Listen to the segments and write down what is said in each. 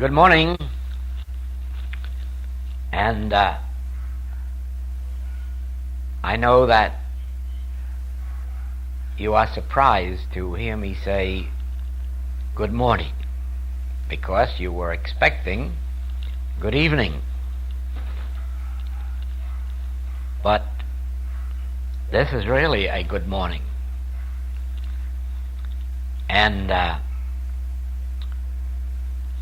Good morning, and I know that you are surprised to hear me say good morning, because you were expecting good evening. But this is really a good morning, and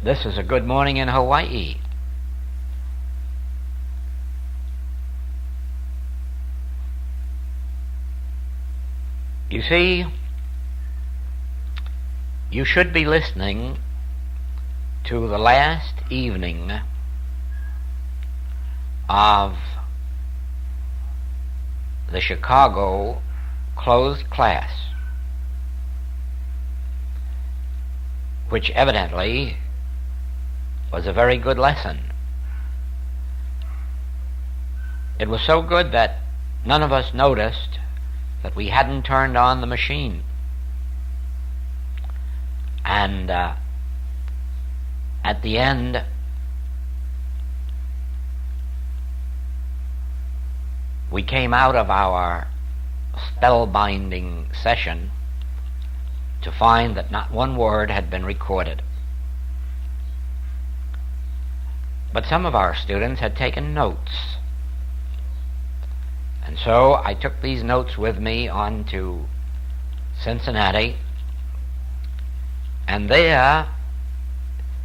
this is a good morning in Hawaii. You see, you should be listening to the last evening of the Chicago closed class, which evidently was a very good lesson. It was so good that none of us noticed that we hadn't turned on the machine. And at the end, we came out of our spellbinding session to find that not one word had been recorded. But some of our students had taken notes. And so I took these notes with me on to Cincinnati, and there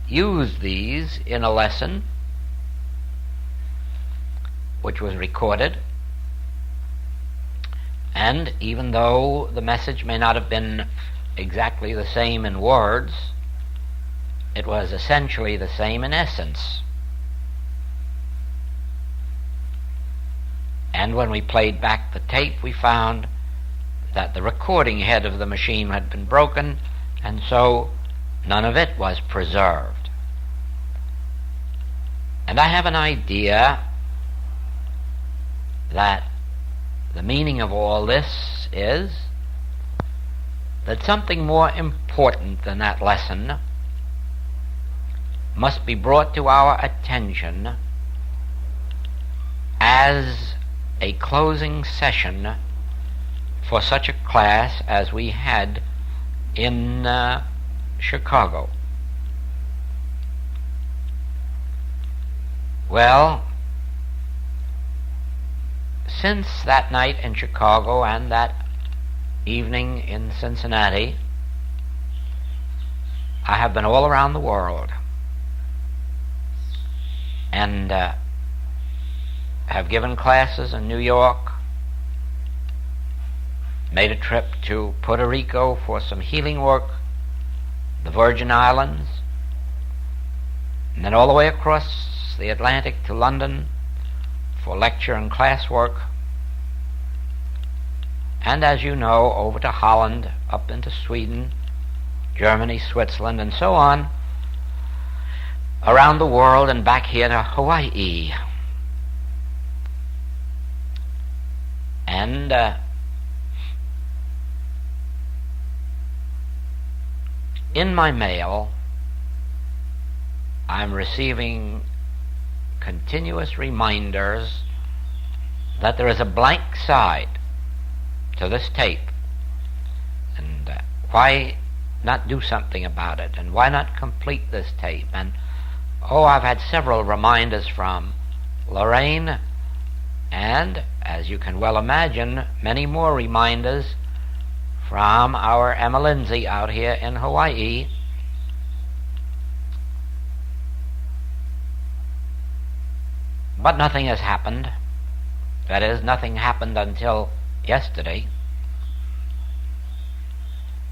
used these in a lesson which was recorded. And even though the message may not have been exactly the same in words, it was essentially the same in essence. And when we played back the tape, we found that the recording head of the machine had been broken, and so none of it was preserved. And I have an idea that the meaning of all this is that something more important than that lesson must be brought to our attention as a closing session for such a class as we had in Chicago. Well, since that night in Chicago and that evening in Cincinnati, I have been all around the world, and have given classes in New York, made a trip to Puerto Rico for some healing work, the Virgin Islands, and then all the way across the Atlantic to London for lecture and class work, and as you know, over to Holland, up into Sweden, Germany, Switzerland, and so on, around the world and back here to Hawaii. And in my mail, I'm receiving continuous reminders that there is a blank side to this tape, and why not do something about it, and why not complete this tape? And I've had several reminders from Lorraine, and, as you can well imagine, many more reminders from our Emma Lindsay out here in Hawaii. But nothing has happened. That is, nothing happened until yesterday.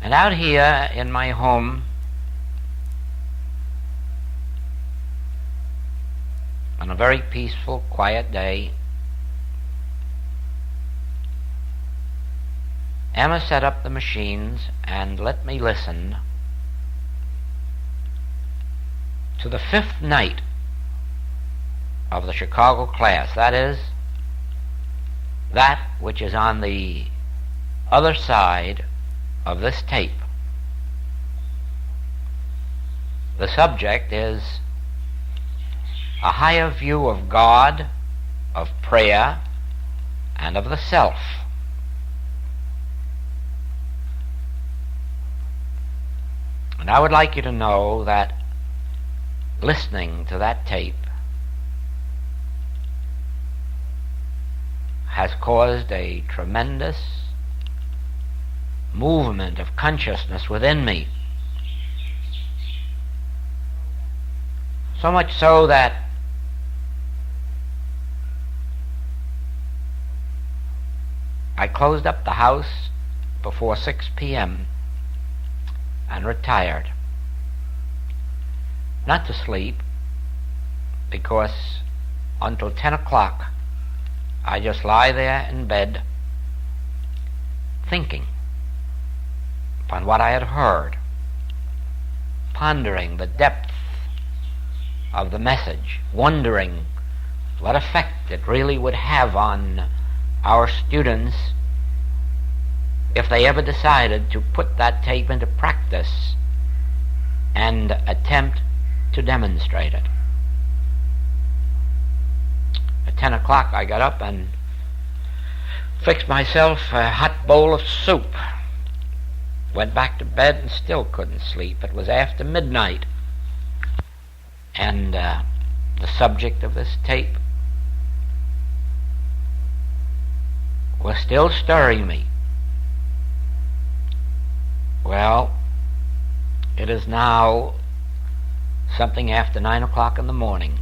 And out here in my home, on a very peaceful, quiet day, Emma set up the machines and let me listen to the fifth night of the Chicago class. That is, that which is on the other side of this tape. The subject is a higher view of God, of prayer, and of the self. And I would like you to know that listening to that tape has caused a tremendous movement of consciousness within me. So much so that I closed up the house before 6 p.m. and retired. Not to sleep, because until 10 o'clock I just lie there in bed thinking upon what I had heard, pondering the depth of the message, wondering what effect it really would have on our students if they ever decided to put that tape into practice and attempt to demonstrate it. At 10 o'clock I got up and fixed myself a hot bowl of soup. Went back to bed and still couldn't sleep. It was after midnight. And the subject of this tape was still stirring me. Well, it is now something after 9 o'clock in the morning,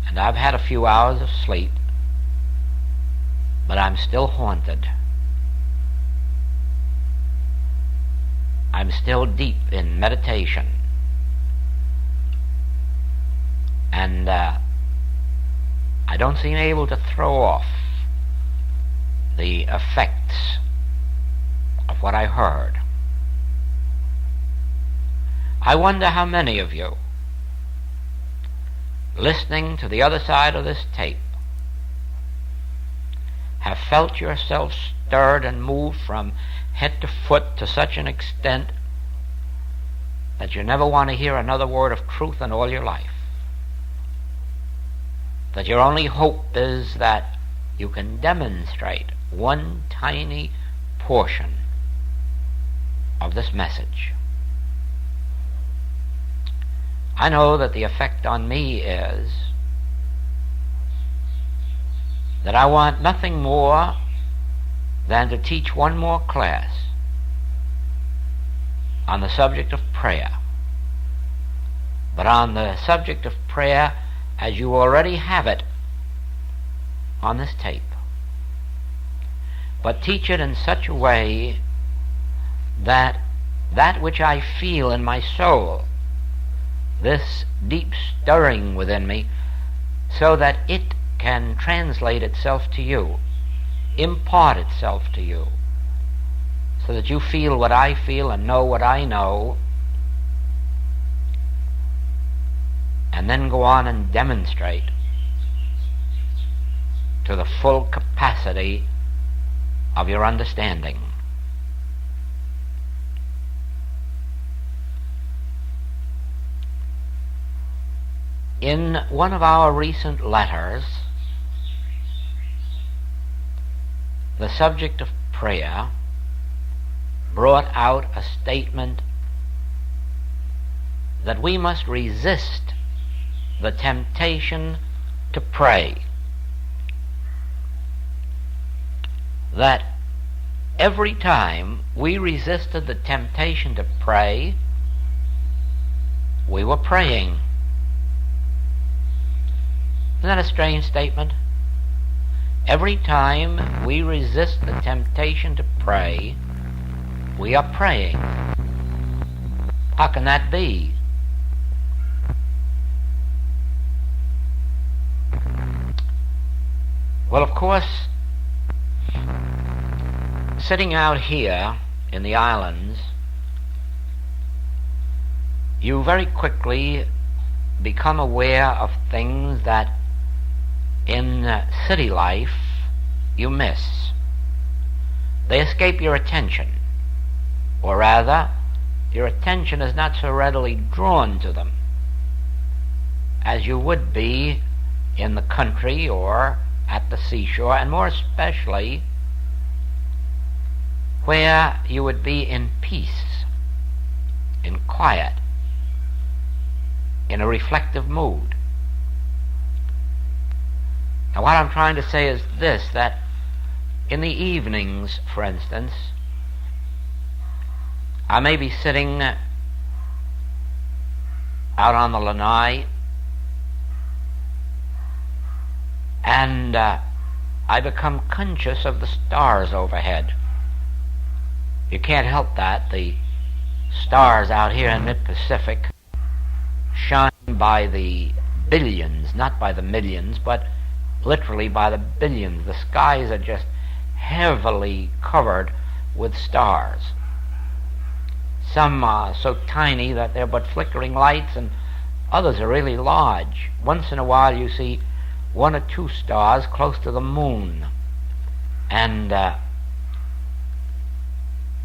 and I've had a few hours of sleep, but I'm still haunted. I'm still deep in meditation, and I don't seem able to throw off the effects of what I heard. I wonder how many of you, listening to the other side of this tape, have felt yourself stirred and moved from head to foot to such an extent that you never want to hear another word of truth in all your life. That your only hope is that you can demonstrate one tiny portion of this message. I know that the effect on me is that I want nothing more than to teach one more class on the subject of prayer, but on the subject of prayer as you already have it on this tape, but teach it in such a way that that which I feel in my soul, this deep stirring within me, so that it can translate itself to you, impart itself to you, so that you feel what I feel and know what I know, and then go on and demonstrate to the full capacity of your understanding. In one of our recent letters, the subject of prayer brought out a statement that we must resist the temptation to pray. That every time we resisted the temptation to pray, we were praying. Isn't that a strange statement? Every time we resist the temptation to pray, we are praying. How can that be? Well, of course, sitting out here in the islands, you very quickly become aware of things that in city life you miss. They escape your attention, or rather, your attention is not so readily drawn to them as you would be in the country or at the seashore, and more especially where you would be in peace, in quiet, in a reflective mood. Now what I'm trying to say is this, that in the evenings, for instance, I may be sitting out on the lanai, and I become conscious of the stars overhead. You can't help that. The stars out here in mid-Pacific shine by the billions, not by the millions, but literally by the billions. The skies are just heavily covered with stars. Some are so tiny that they're but flickering lights, and others are really large. Once in a while you see one or two stars close to the moon, and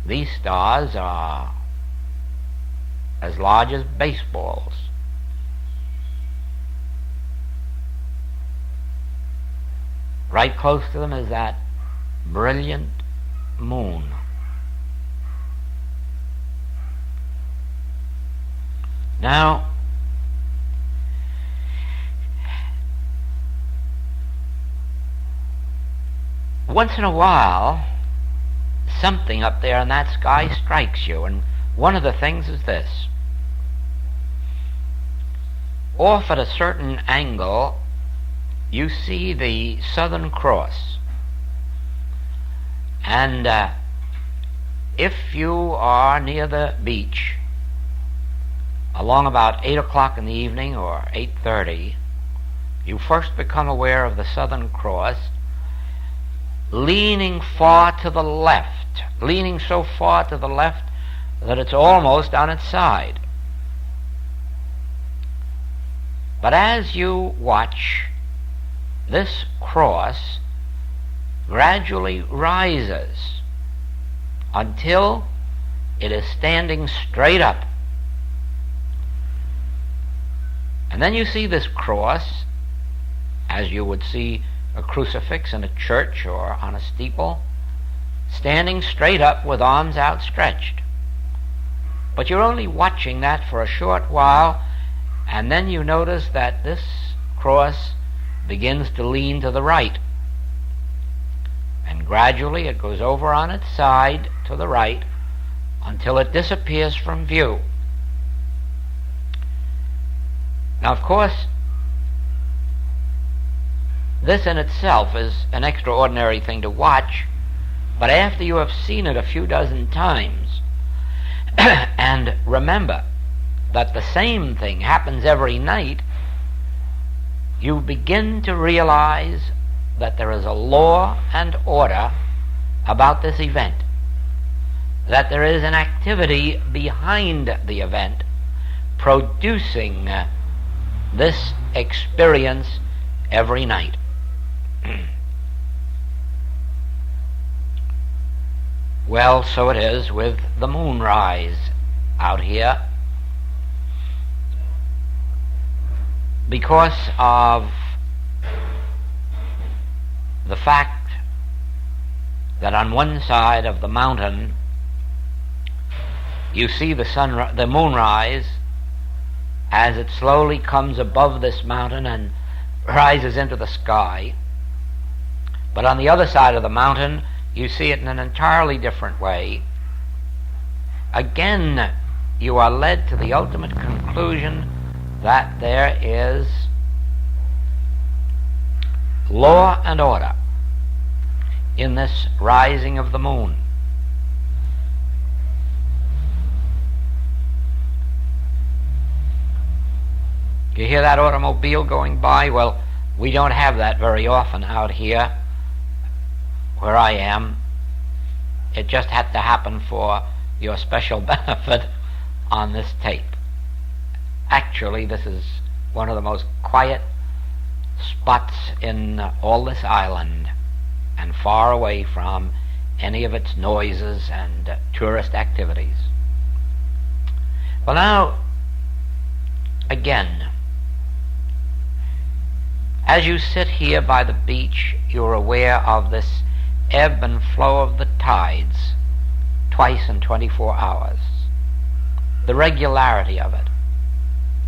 these stars are as large as baseballs. Right close to them is that brilliant moon. Now, once in a while, something up there in that sky strikes you, and one of the things is this. Off at a certain angle, you see the Southern Cross. And if you are near the beach, along about 8 o'clock in the evening or 8:30, you first become aware of the Southern Cross leaning far to the left, leaning so far to the left that it's almost on its side. But as you watch, this cross gradually rises until it is standing straight up. And then you see this cross, as you would see a crucifix in a church or on a steeple, standing straight up with arms outstretched. But you're only watching that for a short while, and then you notice that this cross begins to lean to the right. And gradually it goes over on its side to the right until it disappears from view. Now, of course, this in itself is an extraordinary thing to watch, but after you have seen it a few dozen times, and remember that the same thing happens every night, you begin to realize that there is a law and order about this event, that there is an activity behind the event producing this experience every night. Well, so it is with the moonrise out here. Because of the fact that on one side of the mountain you see the moonrise as it slowly comes above this mountain and rises into the sky. But on the other side of the mountain, you see it in an entirely different way. Again, you are led to the ultimate conclusion that there is law and order in this rising of the moon. You hear that automobile going by? Well, we don't have that very often out here where I am. It just had to happen for your special benefit on this tape. Actually, this is one of the most quiet spots in all this island, and far away from any of its noises and tourist activities. Well, now, again, As you sit here by the beach, you're aware of this ebb and flow of the tides twice in 24 hours. The regularity of it,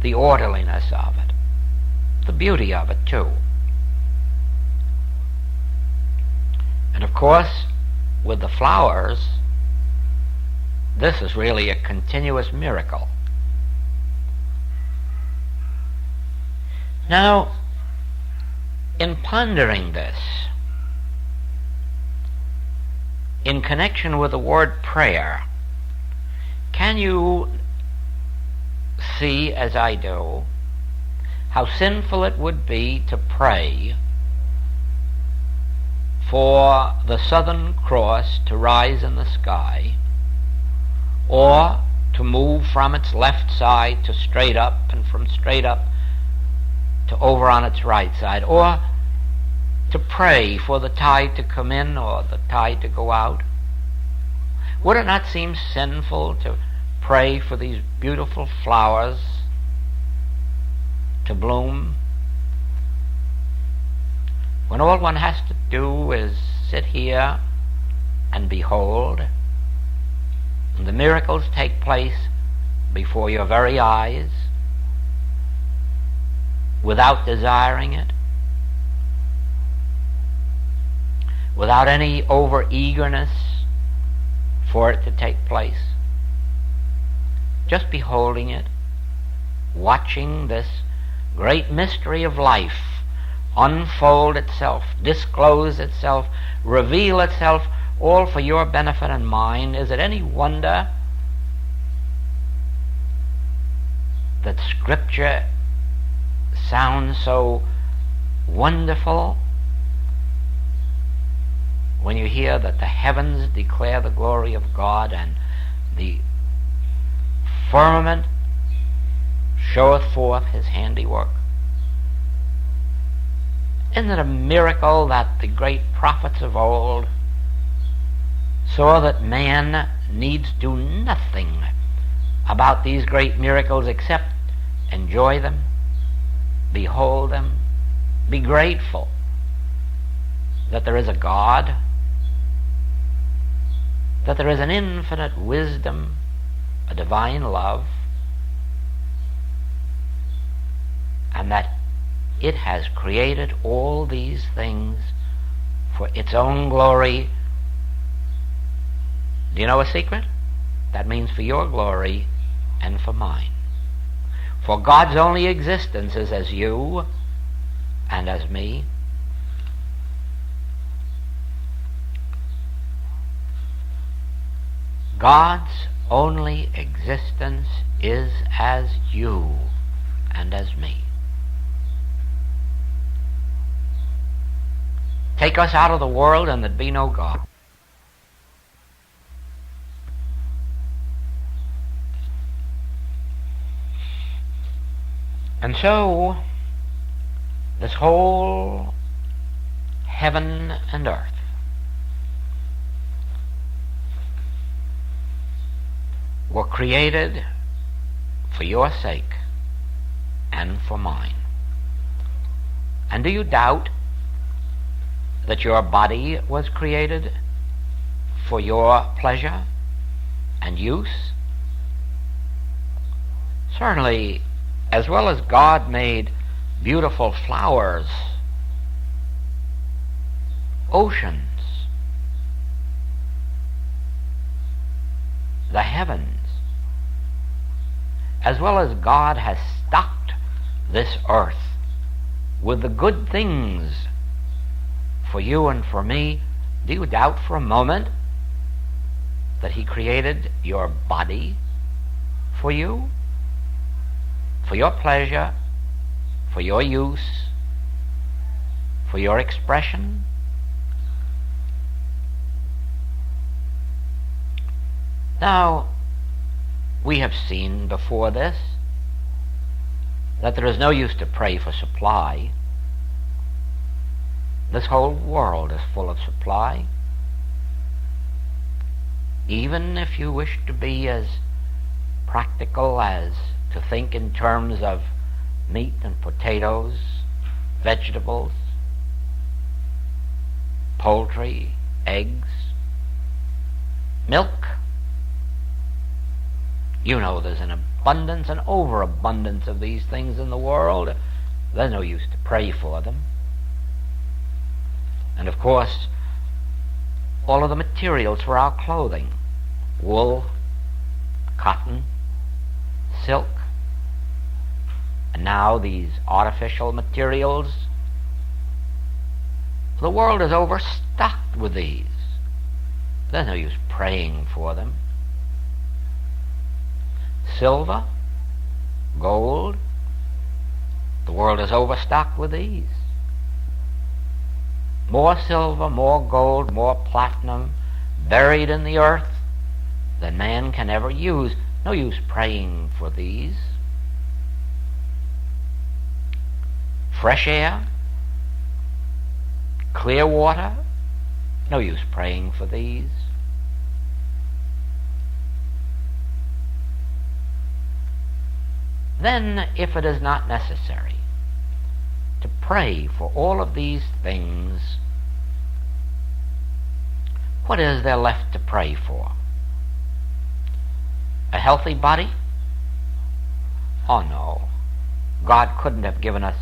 the orderliness of it, the beauty of it too. And of course, with the flowers, this is really a continuous miracle. Now, in pondering this, in connection with the word prayer, can you see, as I do, how sinful it would be to pray for the Southern Cross to rise in the sky, or to move from its left side to straight up, and from straight up to over on its right side, or to pray for the tide to come in or the tide to go out? Would it not seem sinful to pray for these beautiful flowers to bloom, when all one has to do is sit here and behold, and the miracles take place before your very eyes without desiring it, without any over-eagerness for it to take place, just beholding it, watching this great mystery of life unfold itself, disclose itself, reveal itself, all for your benefit and mine? Is it any wonder that Scripture sounds so wonderful when you hear that the heavens declare the glory of God, and the firmament showeth forth his handiwork? Isn't it a miracle that the great prophets of old saw that man needs do nothing about these great miracles except enjoy them, behold them, be grateful that there is a God, that there is an infinite wisdom, a divine love, and that it has created all these things for its own glory. Do you know a secret? That means for your glory and for mine. For God's only existence is as you and as me. God's only existence is as you and as me. Take us out of the world and there'd be no God. And so, this whole heaven and earth were created for your sake and for mine. And do you doubt that your body was created for your pleasure and use? Certainly, as well as God made beautiful flowers, oceans, the heavens, as well as God has stocked this earth with the good things for you and for me, do you doubt for a moment that he created your body for you, for your pleasure, for your use, for your expression? Now, we have seen before this that there is no use to pray for supply. This whole world is full of supply. Even if you wish to be as practical as to think in terms of meat and potatoes, vegetables, poultry, eggs, milk. You know there's an abundance, an overabundance of these things in the world. There's no use to pray for them. And of course, all of the materials for our clothing, wool, cotton, silk, and now these artificial materials. The world is overstocked with these. There's no use praying for them. Silver, gold, the world is overstocked with these. More silver, more gold, more platinum buried in the earth than man can ever use. No use praying for these. Fresh air, clear water, no use praying for these. Then, if it is not necessary to pray for all of these things, what is there left to pray for? A healthy body? Oh no. God couldn't have given us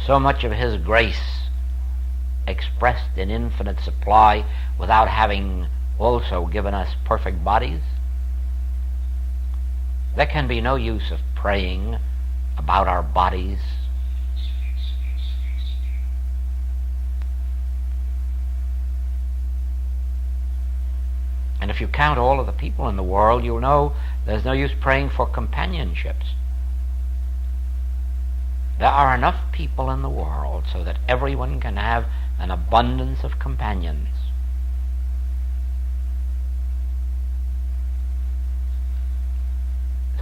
so much of His grace expressed in infinite supply without having also given us perfect bodies. There can be no use of praying about our bodies. And if you count all of the people in the world, you'll know there's no use praying for companionships. There are enough people in the world so that everyone can have an abundance of companions.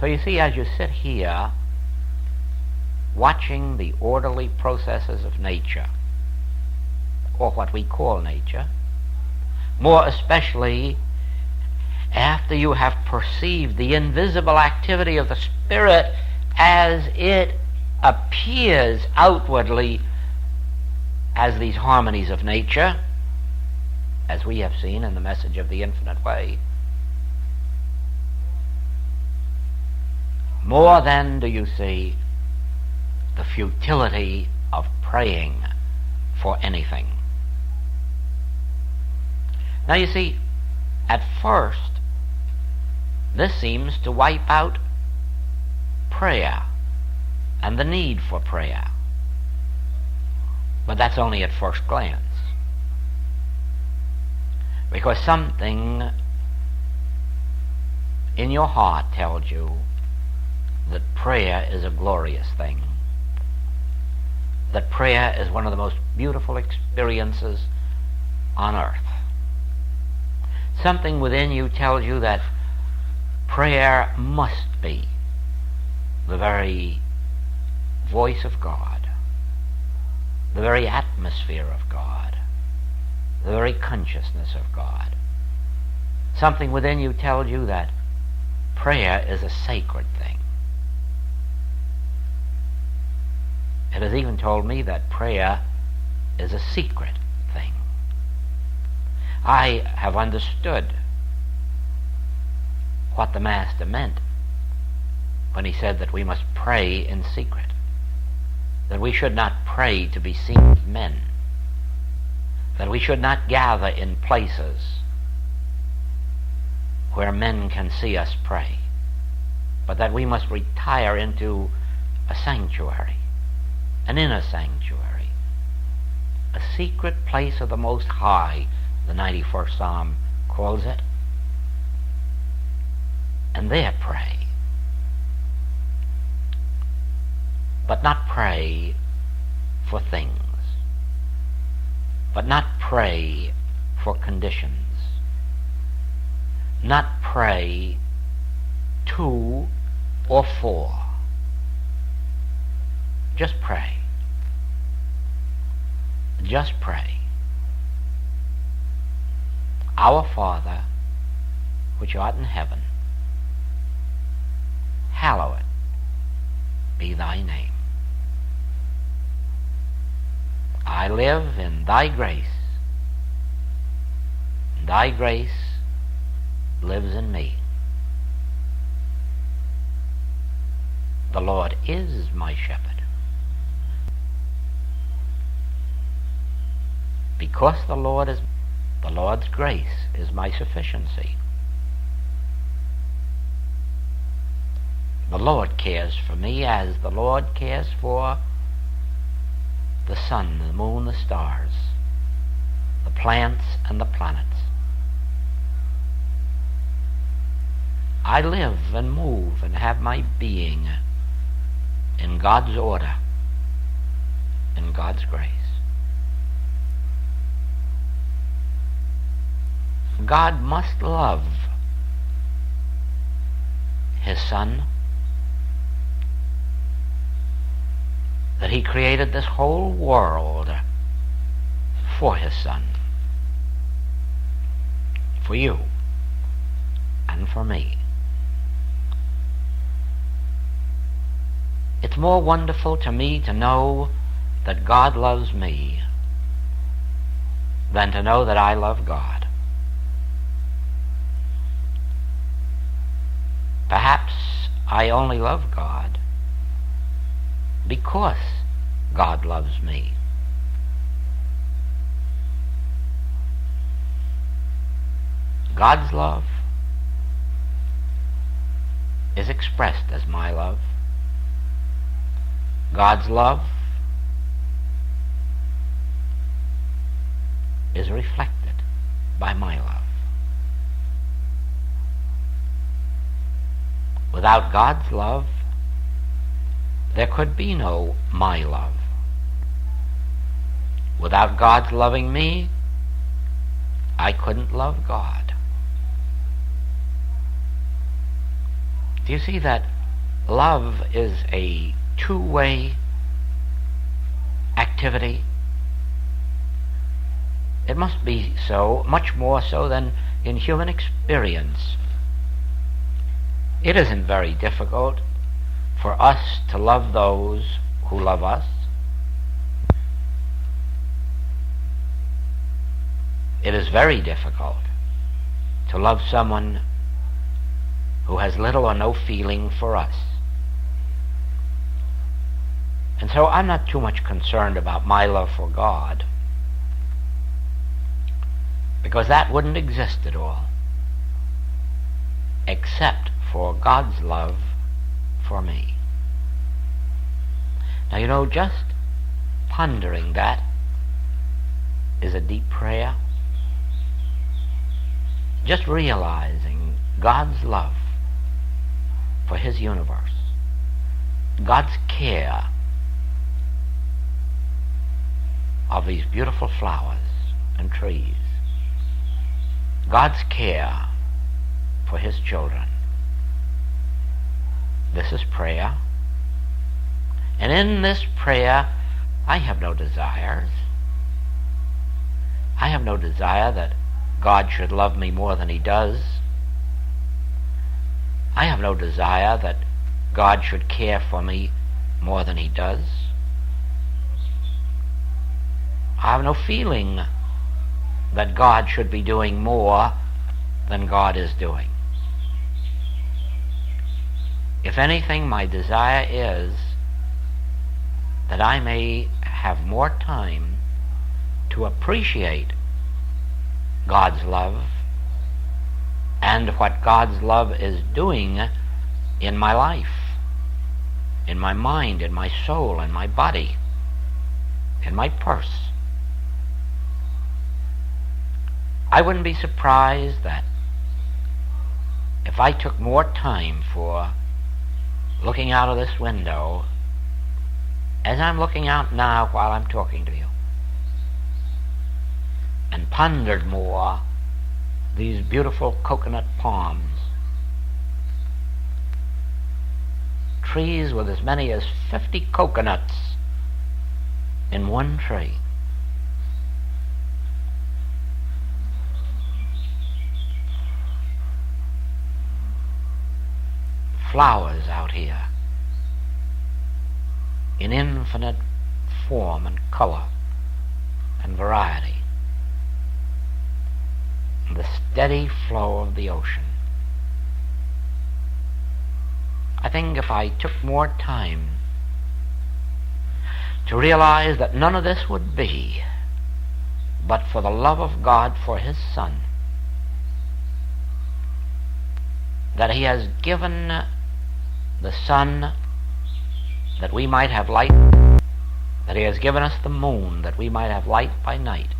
So you see, as you sit here watching the orderly processes of nature, or what we call nature, more especially after you have perceived the invisible activity of the Spirit as it appears outwardly as these harmonies of nature, as we have seen in the message of the infinite way, more then do you see the futility of praying for anything. Now you see, at first, this seems to wipe out prayer and the need for prayer. But that's only at first glance. Because something in your heart tells you that prayer is a glorious thing. That prayer is one of the most beautiful experiences on earth. Something within you tells you that prayer must be the very voice of God, the very atmosphere of God, the very consciousness of God. Something within you tells you that prayer is a sacred thing. It has even told me that prayer is a secret thing. I have understood what the Master meant when he said that we must pray in secret, that we should not pray to be seen of men, that we should not gather in places where men can see us pray, but that we must retire into a sanctuary, an inner sanctuary, a secret place of the Most High, the 91st Psalm calls it, and there pray. But not pray for things, but not pray for conditions, not pray to or for. Just pray. Just pray. Our Father, which art in heaven, hallowed be thy name. I live in thy grace. And thy grace lives in me. The Lord is my shepherd. Because the Lord's grace is my sufficiency. The Lord cares for me as the Lord cares for the sun, the moon, the stars, the plants, and the planets. I live and move and have my being in God's order, in God's grace. God must love His Son, that He created this whole world for His Son, for you and for me. It's more wonderful to me to know that God loves me than to know that I love God. Perhaps I only love God because God loves me. God's love is expressed as my love. God's love is reflected by my love. Without God's love, there could be no my love. Without God's loving me, I couldn't love God. Do you see that love is a two-way activity? It must be so, much more so than in human experience. It isn't very difficult for us to love those who love us. It is very difficult to love someone who has little or no feeling for us. And so I'm not too much concerned about my love for God, because that wouldn't exist at all, except for God's love for me. Now, you know, just pondering that is a deep prayer. Just realizing God's love for His universe, God's care of these beautiful flowers and trees, God's care for His children. This is prayer. And in this prayer, I have no desires. I have no desire that God should love me more than He does. I have no desire that God should care for me more than He does. I have no feeling that God should be doing more than God is doing. If anything, my desire is that I may have more time to appreciate God's love and what God's love is doing in my life, in my mind, in my soul, in my body, in my purse. I wouldn't be surprised that if I took more time for looking out of this window, as I'm looking out now while I'm talking to you, and pondered more these beautiful coconut palms, trees with as many as 50 coconuts in one tree. Flowers out here in infinite form and color, and variety, and the steady flow of the ocean. I think if I took more time to realize that none of this would be but for the love of God for His Son, that He has given the sun that we might have light, that He has given us the moon that we might have light by night,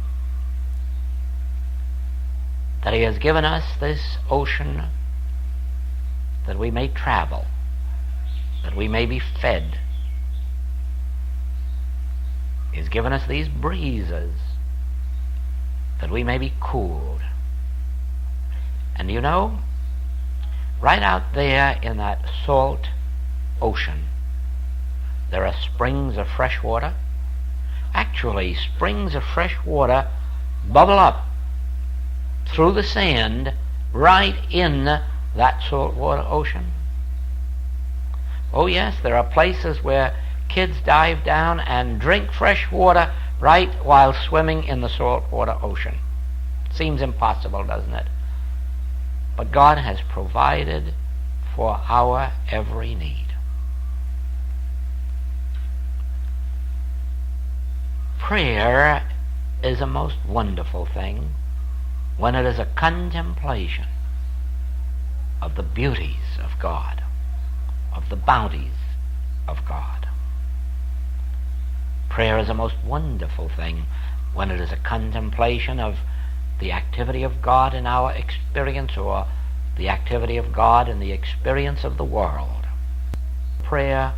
that He has given us this ocean that we may travel, that we may be fed. He has given us these breezes that we may be cooled. And you know, right out there in that salt ocean, there are springs of fresh water. Actually, springs of fresh water bubble up through the sand right in that saltwater ocean. Oh yes, there are places where kids dive down and drink fresh water right while swimming in the saltwater ocean. Seems impossible, doesn't it? But God has provided for our every need. Prayer is a most wonderful thing when it is a contemplation of the beauties of God, of the bounties of God. Prayer is a most wonderful thing when it is a contemplation of the activity of God in our experience, or the activity of God in the experience of the world. Prayer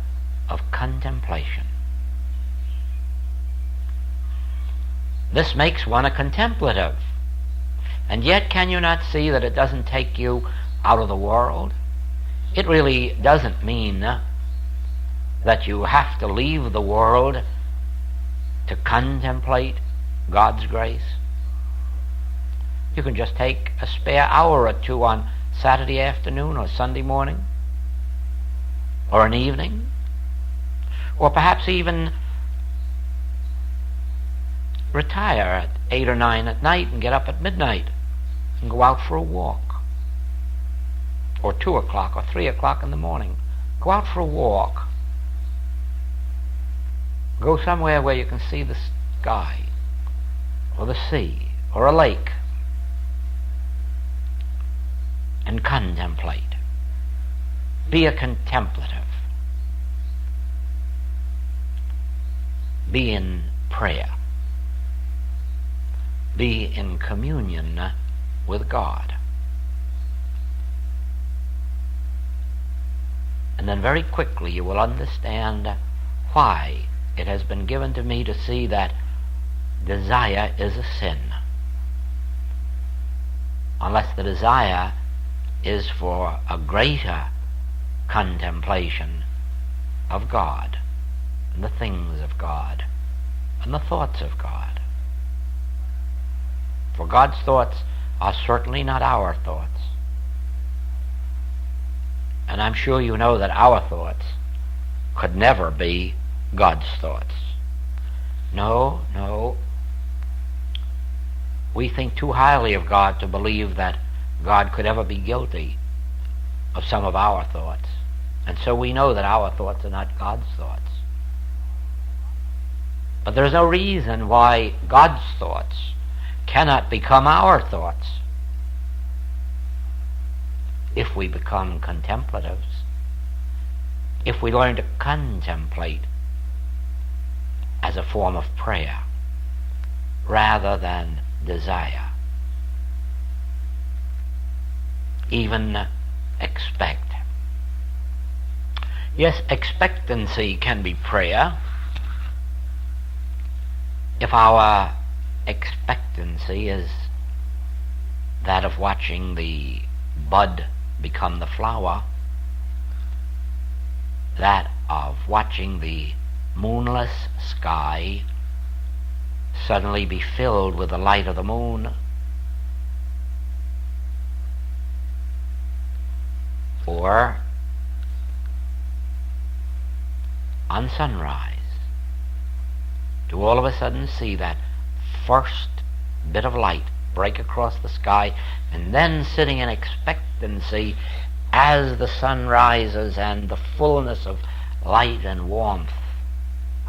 of contemplation. This makes one a contemplative. And yet, can you not see that it doesn't take you out of the world? It really doesn't mean that you have to leave the world to contemplate God's grace. You can just take a spare hour or two on Saturday afternoon or Sunday morning or an evening, or perhaps even retire at 8 or 9 at night and get up at midnight and go out for a walk, or 2 o'clock or 3 o'clock in the morning. Go out for a walk. Go somewhere where you can see the sky or the sea or a lake and contemplate. Be a contemplative. Be in prayer. Be in communion with God. And then very quickly you will understand why it has been given to me to see that desire is a sin. Unless the desire is for a greater contemplation of God and the things of God and the thoughts of God. For God's thoughts are certainly not our thoughts. And I'm sure you know that our thoughts could never be God's thoughts. No, no. We think too highly of God to believe that God could ever be guilty of some of our thoughts. And so we know that our thoughts are not God's thoughts. But there's no reason why God's thoughts cannot become our thoughts if we become contemplatives, if we learn to contemplate as a form of prayer rather than desire. Even expect. Yes, expectancy can be prayer if our expectancy is that of watching the bud become the flower, that of watching the moonless sky suddenly be filled with the light of the moon, or on sunrise to all of a sudden see that first bit of light break across the sky, and then sitting in expectancy as the sun rises and the fullness of light and warmth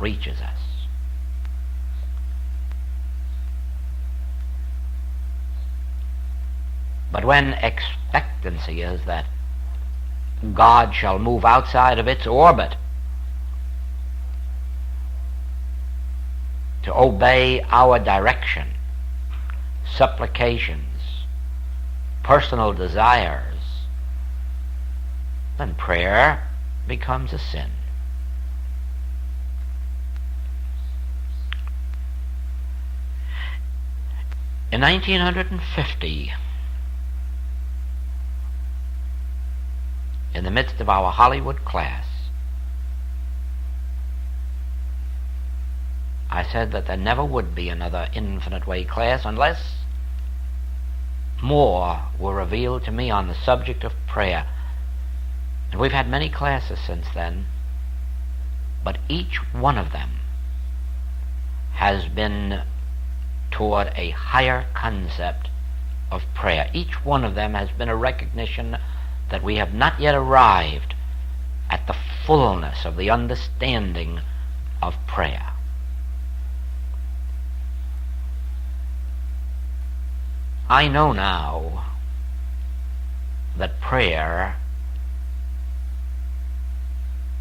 reaches us. But when expectancy is that God shall move outside of its orbit to obey our direction, supplications, personal desires, then prayer becomes a sin. In 1950, in the midst of our Hollywood class, I said that there never would be another Infinite Way class unless more were revealed to me on the subject of prayer. And we've had many classes since then, but each one of them has been toward a higher concept of prayer. Each one of them has been a recognition that we have not yet arrived at the fullness of the understanding of prayer. I know now that prayer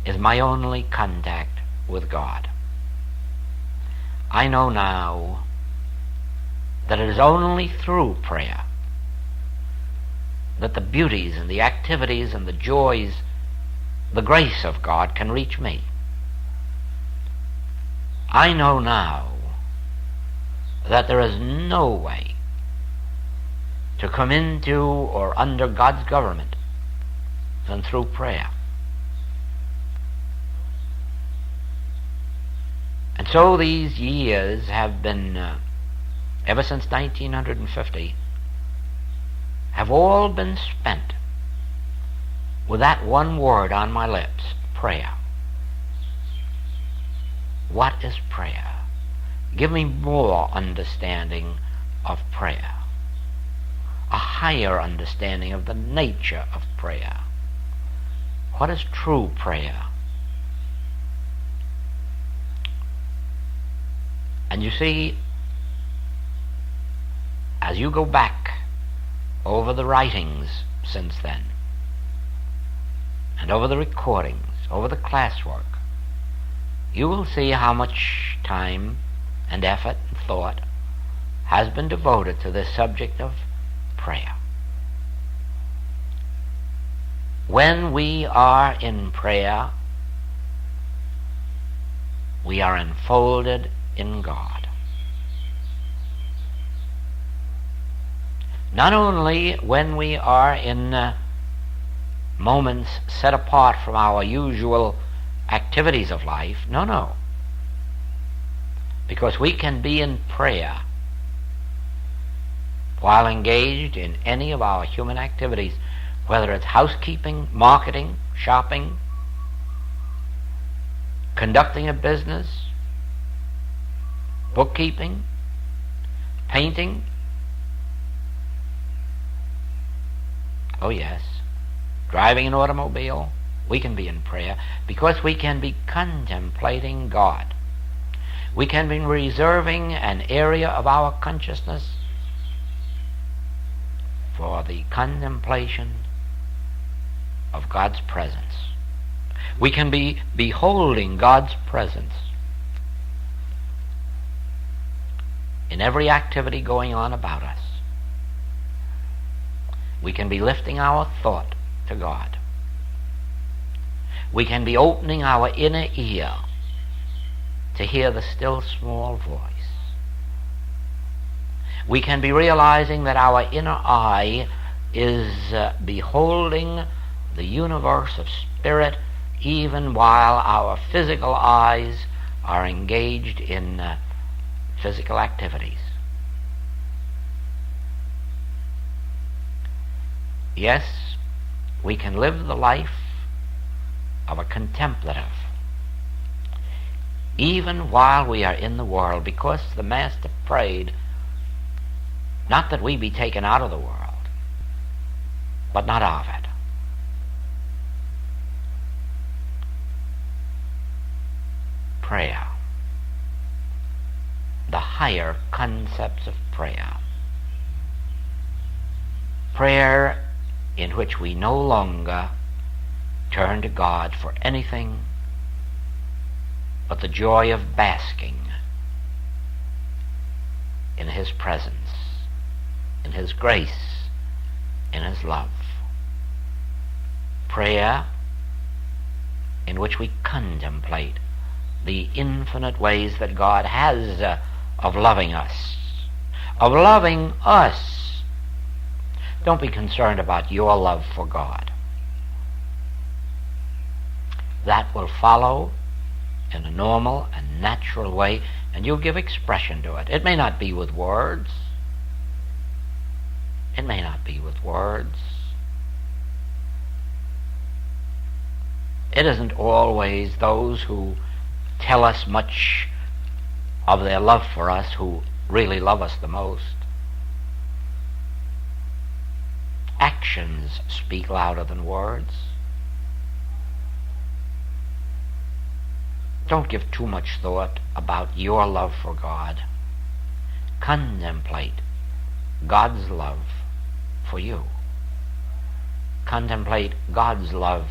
is my only contact with God. I know now that it is only through prayer that the beauties and the activities and the joys, the grace of God can reach me. I know now that there is no way to come into or under God's government than through prayer. And so these years have been, ever since 1950, have all been spent with that one word on my lips, prayer. What is prayer? Give me more understanding of prayer, a higher understanding of the nature of prayer. What is true prayer? And you see, as you go back over the writings since then, and over the recordings, over the classwork, you will see how much time and effort and thought has been devoted to this subject of prayer. When we are in prayer, we are enfolded in God. Not only when we are in moments set apart from our usual activities of life, no. Because we can be in prayer while engaged in any of our human activities, whether it's housekeeping, marketing, shopping, conducting a business, bookkeeping, painting. Oh yes, driving an automobile. We can be in prayer because we can be contemplating God. We can be reserving an area of our consciousness for the contemplation of God's presence. We can be beholding God's presence in every activity going on about us. We can be lifting our thought to God. We can be opening our inner ear to hear the still small voice. We can be realizing that our inner eye is beholding the universe of spirit even while our physical eyes are engaged in physical activities. Yes, we can live the life of a contemplative. even while we are in the world, because the Master prayed, not that we be taken out of the world, but not of it. Prayer. The higher concepts of prayer. Prayer in which we no longer turn to God for anything but the joy of basking in His presence, in His grace, in His love. Prayer in which we contemplate the infinite ways that God has of loving us, of loving us. Don't be concerned about your love for God. That will follow in a normal and natural way, and you'll give expression to it. It may not be with words. It may not be with words. It isn't always those who tell us much of their love for us who really love us the most. Actions speak louder than words. Don't give too much thought about your love for God. Contemplate God's love for you. Contemplate God's love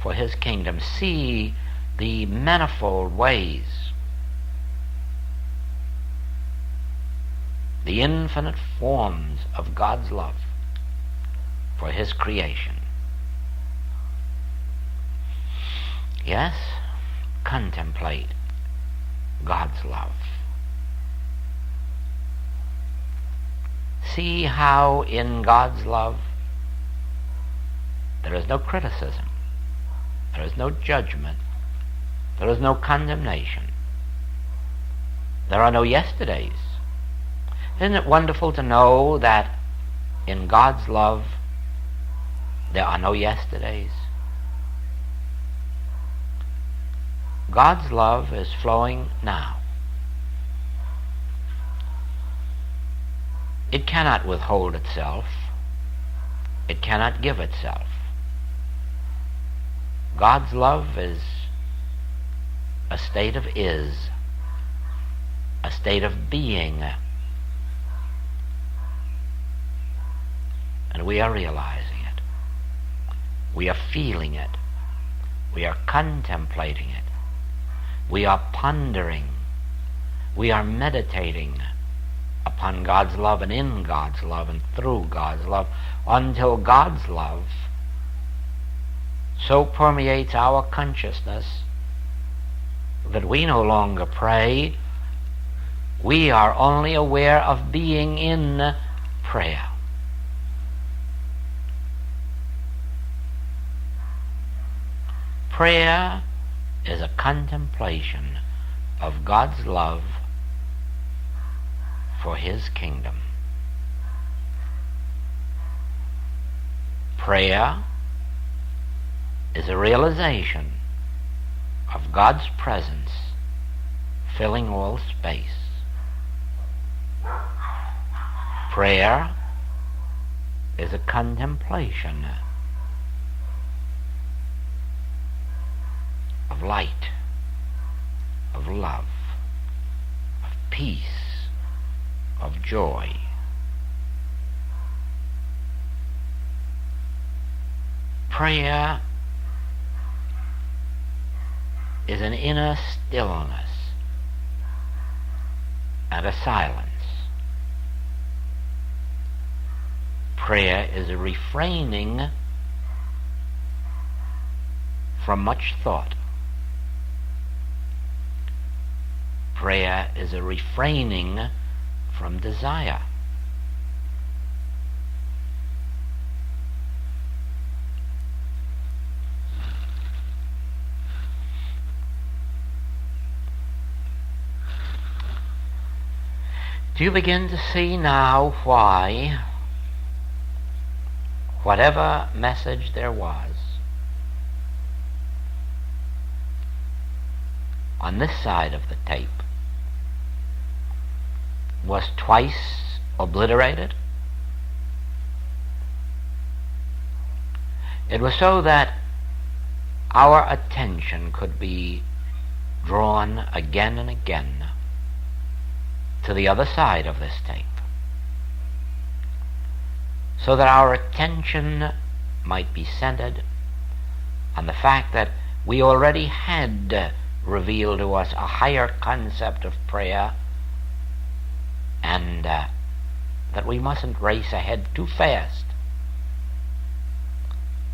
for His kingdom. See the manifold ways, the infinite forms of God's love for His creation. Yes, contemplate God's love. See how in God's love there is no criticism, there is no judgment, there is no condemnation. There are no yesterdays. Isn't it wonderful to know that in God's love there are no yesterdays? God's love is flowing now. It cannot withhold itself. It cannot give itself. God's love is a state of is, a state of being. And we are realizing it. We are feeling it. We are contemplating it. We are pondering. We are meditating upon God's love and in God's love and through God's love until God's love so permeates our consciousness that we no longer pray. We are only aware of being in prayer. Prayer is a contemplation of God's love for His kingdom. Prayer is a realization of God's presence filling all space. Prayer is a contemplation of light, of love, of peace, of joy. Prayer is an inner stillness and a silence. Prayer is a refraining from much thought. Prayer is a refraining from desire. Do you begin to see now why, whatever message there was, on this side of the tape was twice obliterated. It was so that our attention could be drawn again and again to the other side of this tape, so that our attention might be centered on the fact that we already had revealed to us a higher concept of prayer, and that we mustn't race ahead too fast,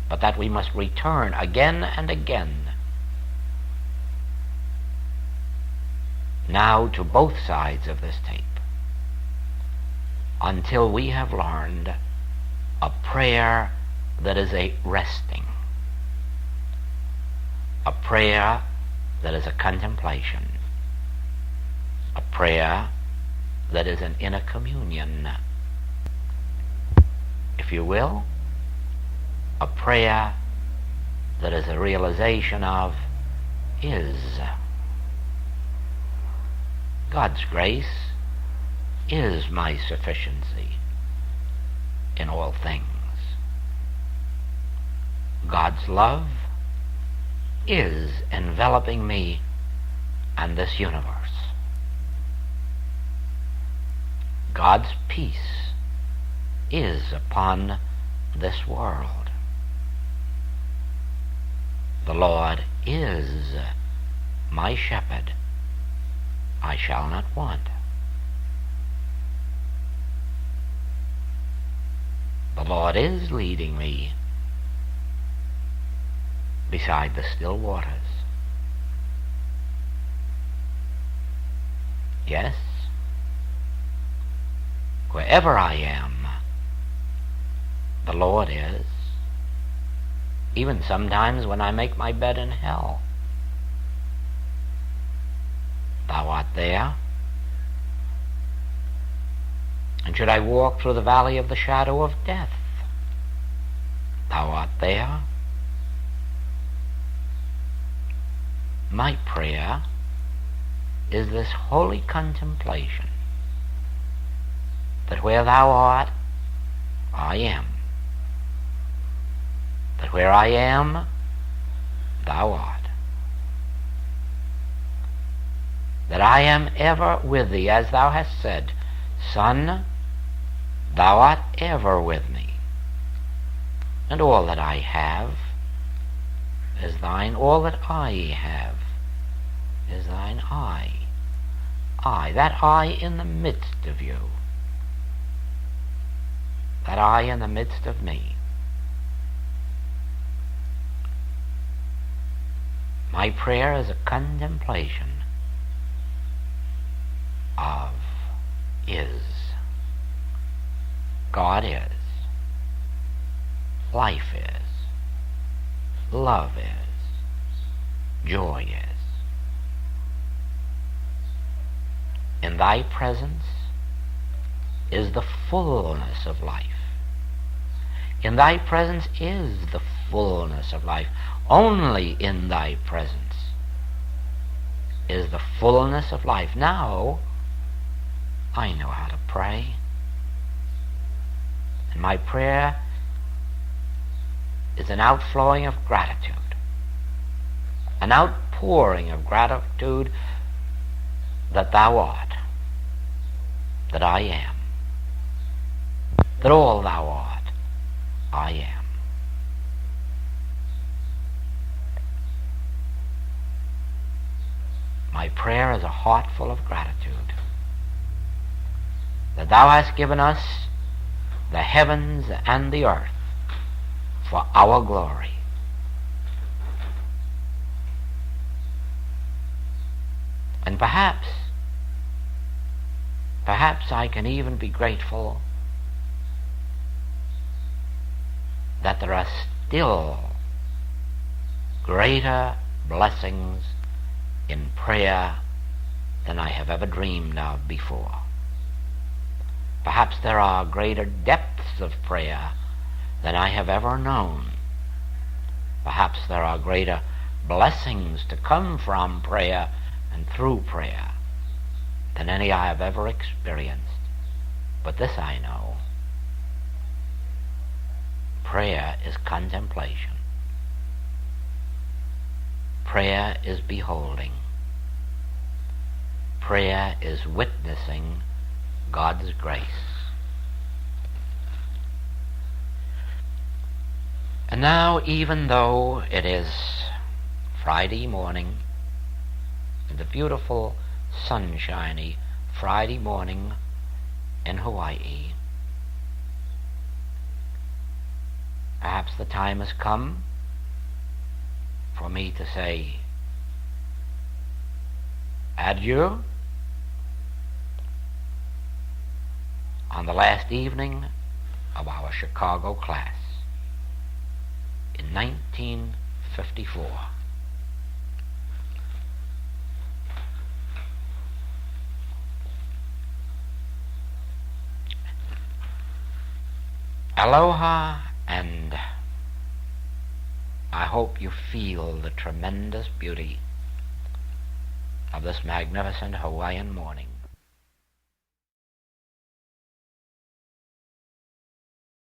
but that we must return again and again now to both sides of this tape until we have learned a prayer that is a resting, a prayer that is a contemplation, a prayer that is an inner communion, if you will, a prayer that is a realization of is. God's grace is my sufficiency in all things. God's love is enveloping me and this universe. God's peace is upon this world. The Lord is my shepherd. I shall not want. The Lord is leading me beside the still waters. Yes, wherever I am, the Lord is. Even sometimes when I make my bed in hell, Thou art there. And should I walk through the valley of the shadow of death, Thou art there. My prayer is this holy contemplation that where Thou art, I am. That where I am, Thou art. That I am ever with Thee, as Thou hast said, Son, Thou art ever with me, and all that I have is Thine, all that I have is Thine. I, that I in the midst of You, that I in the midst of me. My prayer is a contemplation of is. God is. Life is. Love is. Joy is. In Thy presence is the fullness of life. In Thy presence is the fullness of life. Only in Thy presence is the fullness of life. Now, I know how to pray. And my prayer is an outflowing of gratitude, an outpouring of gratitude that Thou art, that I am, that all Thou art, I am. My prayer is a heart full of gratitude that Thou hast given us the heavens and the earth for our glory. And perhaps I can even be grateful that there are still greater blessings in prayer than I have ever dreamed of before. Perhaps there are greater depths of prayer than I have ever known. Perhaps there are greater blessings to come from prayer and through prayer than any I have ever experienced. But this I know: prayer is contemplation. Prayer is beholding. Prayer is witnessing God's grace. And now, even though it is Friday morning, and a beautiful sunshiny Friday morning in Hawaii, perhaps the time has come for me to say adieu on the last evening of our Chicago class in 1954. Aloha, and I hope you feel the tremendous beauty of this magnificent Hawaiian morning.